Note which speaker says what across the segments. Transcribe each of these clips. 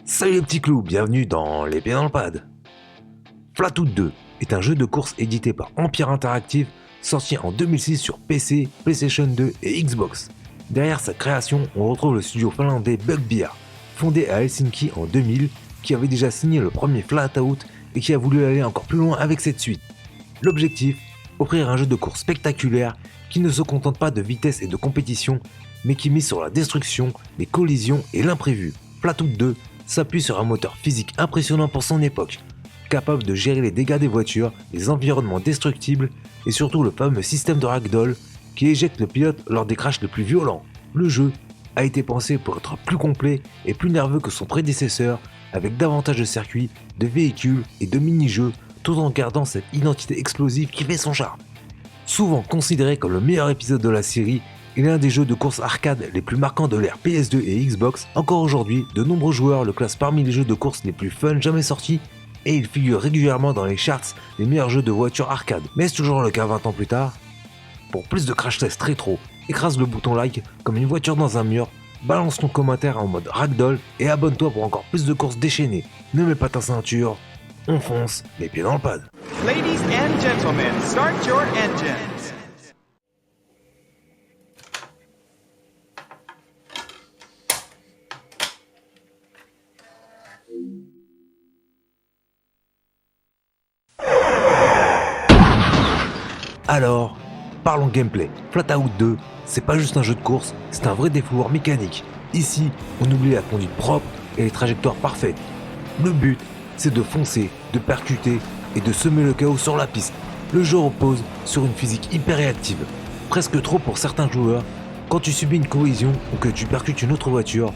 Speaker 1: Salut les petits clous, bienvenue dans Les Pieds dans le Pad. Flatout 2 est un jeu de course édité par Empire Interactive, sorti en 2006 sur PC, PlayStation 2 et Xbox. Derrière sa création, on retrouve le studio finlandais Bugbear, fondé à Helsinki en 2000, qui avait déjà signé le premier Flatout et qui a voulu aller encore plus loin avec cette suite. L'objectif, offrir un jeu de course spectaculaire qui ne se contente pas de vitesse et de compétition, mais qui mise sur la destruction, les collisions et l'imprévu. Flatout 2 s'appuie sur un moteur physique impressionnant pour son époque, capable de gérer les dégâts des voitures, les environnements destructibles et surtout le fameux système de ragdoll qui éjecte le pilote lors des crashs les plus violents. Le jeu a été pensé pour être plus complet et plus nerveux que son prédécesseur, avec davantage de circuits, de véhicules et de mini-jeux, tout en gardant cette identité explosive qui fait son charme. Souvent considéré comme le meilleur épisode de la série, il est l'un des jeux de course arcade les plus marquants de l'ère PS2 et Xbox. Encore aujourd'hui, de nombreux joueurs le classent parmi les jeux de course les plus fun jamais sortis et il figure régulièrement dans les charts des meilleurs jeux de voitures arcade. Mais est-ce toujours le cas 20 ans plus tard? Pour plus de crash test rétro, écrase le bouton like comme une voiture dans un mur, balance ton commentaire en mode ragdoll et abonne-toi pour encore plus de courses déchaînées. Ne mets pas ta ceinture, on fonce les pieds dans le pad.
Speaker 2: Ladies and gentlemen, start your engines.
Speaker 1: Alors, parlons gameplay. Flatout 2, c'est pas juste un jeu de course, c'est un vrai défouloir mécanique. Ici, on oublie la conduite propre et les trajectoires parfaites. Le but, c'est de foncer, de percuter et de semer le chaos sur la piste. Le jeu repose sur une physique hyper réactive, presque trop pour certains joueurs. Quand tu subis une collision ou que tu percutes une autre voiture,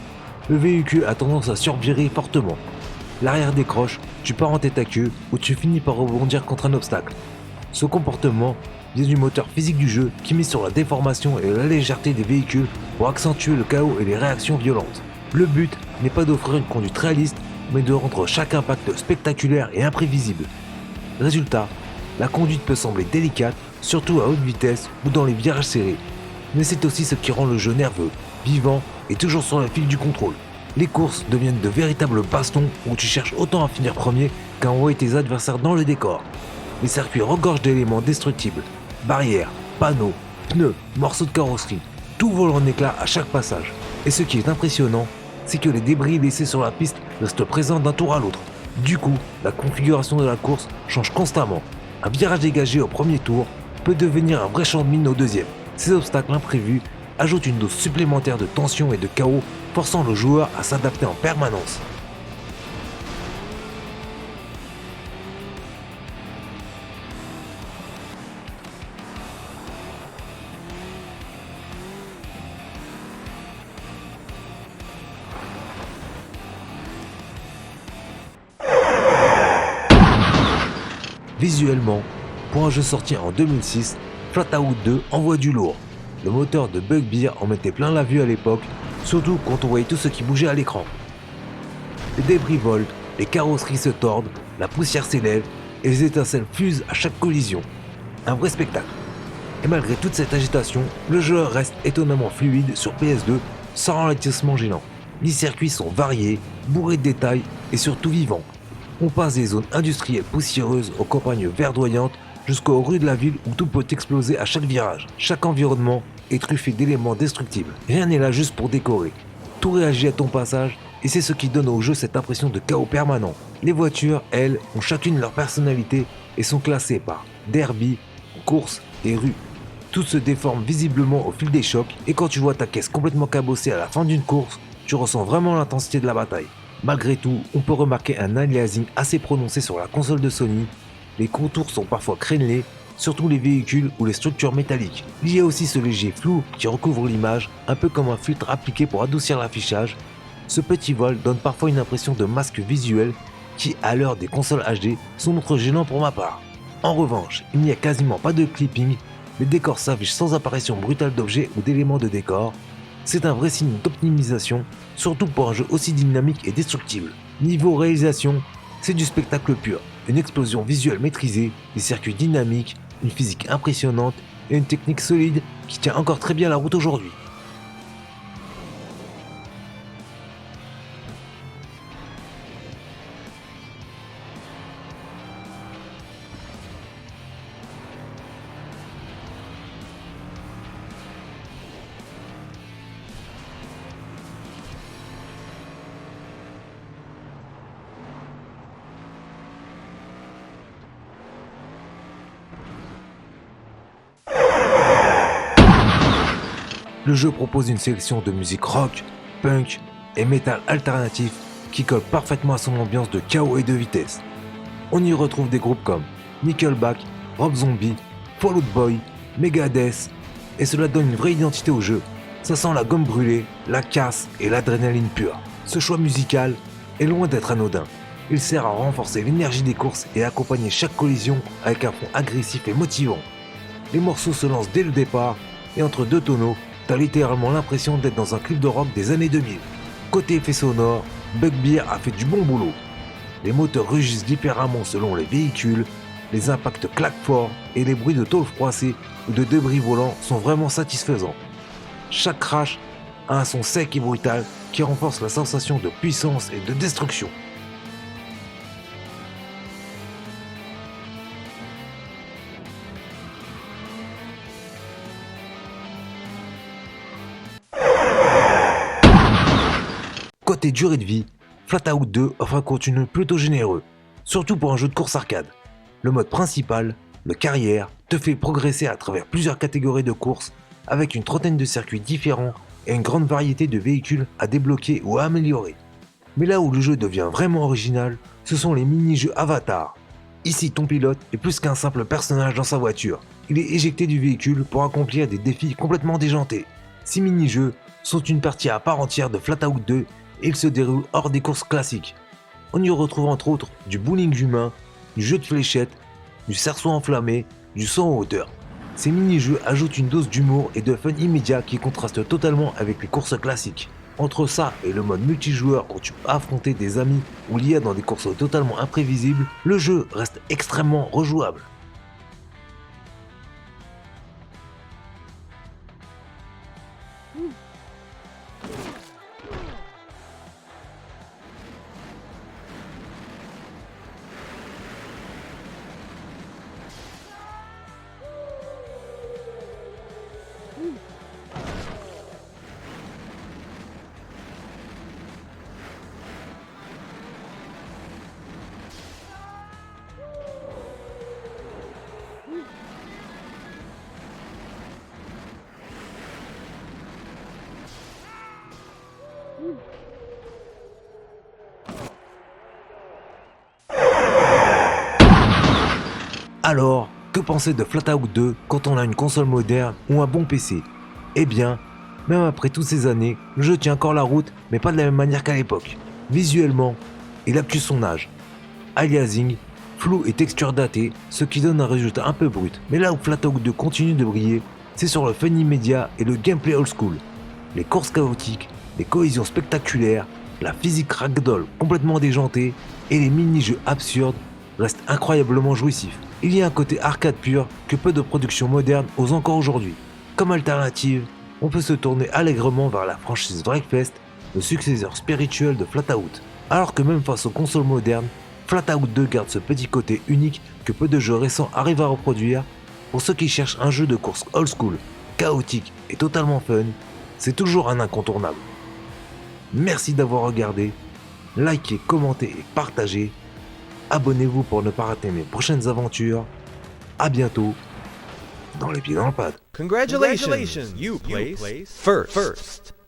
Speaker 1: le véhicule a tendance à survirer fortement. L'arrière décroche, tu pars en tête à queue ou tu finis par rebondir contre un obstacle. Ce comportement vient du moteur physique du jeu qui mise sur la déformation et la légèreté des véhicules pour accentuer le chaos et les réactions violentes. Le but n'est pas d'offrir une conduite réaliste, mais de rendre chaque impact spectaculaire et imprévisible. Résultat, la conduite peut sembler délicate, surtout à haute vitesse ou dans les virages serrés. Mais c'est aussi ce qui rend le jeu nerveux, vivant et toujours sur le fil du contrôle. Les courses deviennent de véritables bastons où tu cherches autant à finir premier qu'à envoyer tes adversaires dans le décor. Les circuits regorgent d'éléments destructibles, barrières, panneaux, pneus, morceaux de carrosserie, tout vole en éclats à chaque passage. Et ce qui est impressionnant, c'est que les débris laissés sur la piste restent présents d'un tour à l'autre. Du coup, la configuration de la course change constamment. Un virage dégagé au premier tour peut devenir un vrai champ de mine au deuxième. Ces obstacles imprévus ajoutent une dose supplémentaire de tension et de chaos, forçant le joueur à s'adapter en permanence. Visuellement, pour un jeu sorti en 2006, Flatout 2 envoie du lourd. Le moteur de Bugbear en mettait plein la vue à l'époque, surtout quand on voyait tout ce qui bougeait à l'écran. Les débris volent, les carrosseries se tordent, la poussière s'élève et les étincelles fusent à chaque collision. Un vrai spectacle. Et malgré toute cette agitation, le jeu reste étonnamment fluide sur PS2 sans ralentissement gênant. Les circuits sont variés, bourrés de détails et surtout vivants. On passe des zones industrielles poussiéreuses aux campagnes verdoyantes jusqu'aux rues de la ville où tout peut exploser à chaque virage. Chaque environnement est truffé d'éléments destructibles. Rien n'est là juste pour décorer. Tout réagit à ton passage et c'est ce qui donne au jeu cette impression de chaos permanent. Les voitures, elles, ont chacune leur personnalité et sont classées par derby, course et rue. Tout se déforme visiblement au fil des chocs et quand tu vois ta caisse complètement cabossée à la fin d'une course, tu ressens vraiment l'intensité de la bataille. Malgré tout, on peut remarquer un aliasing assez prononcé sur la console de Sony. Les contours sont parfois crénelés, surtout les véhicules ou les structures métalliques. Il y a aussi ce léger flou qui recouvre l'image, un peu comme un filtre appliqué pour adoucir l'affichage. Ce petit voile donne parfois une impression de masque visuel qui, à l'heure des consoles HD, sont montre gênant pour ma part. En revanche, il n'y a quasiment pas de clipping, les décors s'affichent sans apparition brutale d'objets ou d'éléments de décor. C'est un vrai signe d'optimisation, surtout pour un jeu aussi dynamique et destructible. Niveau réalisation, c'est du spectacle pur, une explosion visuelle maîtrisée, des circuits dynamiques, une physique impressionnante et une technique solide qui tient encore très bien la route aujourd'hui. Le jeu propose une sélection de musique rock, punk et metal alternatif qui colle parfaitement à son ambiance de chaos et de vitesse. On y retrouve des groupes comme Nickelback, Rob Zombie, Fall Out Boy, Megadeth, et cela donne une vraie identité au jeu. Ça sent la gomme brûlée, la casse et l'adrénaline pure. Ce choix musical est loin d'être anodin. Il sert à renforcer l'énergie des courses et à accompagner chaque collision avec un fond agressif et motivant. Les morceaux se lancent dès le départ et entre deux tonneaux, t'as littéralement l'impression d'être dans un clip de rock des années 2000. Côté effet sonore, Bugbear a fait du bon boulot. Les moteurs rugissent différemment selon les véhicules, les impacts claquent fort et les bruits de tôle froissée ou de débris volants sont vraiment satisfaisants. Chaque crash a un son sec et brutal qui renforce la sensation de puissance et de destruction. Côté durée de vie, Flatout 2 offre un contenu plutôt généreux, surtout pour un jeu de course arcade. Le mode principal, le carrière, te fait progresser à travers plusieurs catégories de courses avec une trentaine de circuits différents et une grande variété de véhicules à débloquer ou à améliorer. Mais là où le jeu devient vraiment original, ce sont les mini-jeux Avatar. Ici, ton pilote est plus qu'un simple personnage dans sa voiture. Il est éjecté du véhicule pour accomplir des défis complètement déjantés. Ces mini-jeux sont une partie à part entière de Flatout 2 et ils se déroulent hors des courses classiques. On y retrouve entre autres du bowling humain, du jeu de fléchettes, du cerceau enflammé, du saut en hauteur. Ces mini-jeux ajoutent une dose d'humour et de fun immédiat qui contraste totalement avec les courses classiques. Entre ça et le mode multijoueur où tu peux affronter des amis ou l'IA dans des courses totalement imprévisibles, le jeu reste extrêmement rejouable. Alors, que penser de Flatout 2 quand on a une console moderne ou un bon PC? Eh bien, même après toutes ces années, le jeu tient encore la route, mais pas de la même manière qu'à l'époque. Visuellement, il a plus son âge. Aliasing, flou et texture datée, ce qui donne un résultat un peu brut. Mais là où Flatout 2 continue de briller, c'est sur le fun immédiat et le gameplay old school. Les courses chaotiques, les collisions spectaculaires, la physique ragdoll complètement déjantée et les mini-jeux absurdes restent incroyablement jouissifs. Il y a un côté arcade pur que peu de productions modernes osent encore aujourd'hui. Comme alternative, on peut se tourner allègrement vers la franchise Wreckfest, le successeur spirituel de Flatout. Alors que même face aux consoles modernes, Flatout 2 garde ce petit côté unique que peu de jeux récents arrivent à reproduire. Pour ceux qui cherchent un jeu de course old school, chaotique et totalement fun, c'est toujours un incontournable. Merci d'avoir regardé, likez, commentez et partagez. Abonnez-vous pour ne pas rater mes prochaines aventures. À bientôt dans les pieds dans le pad.
Speaker 3: Congratulations, you place first.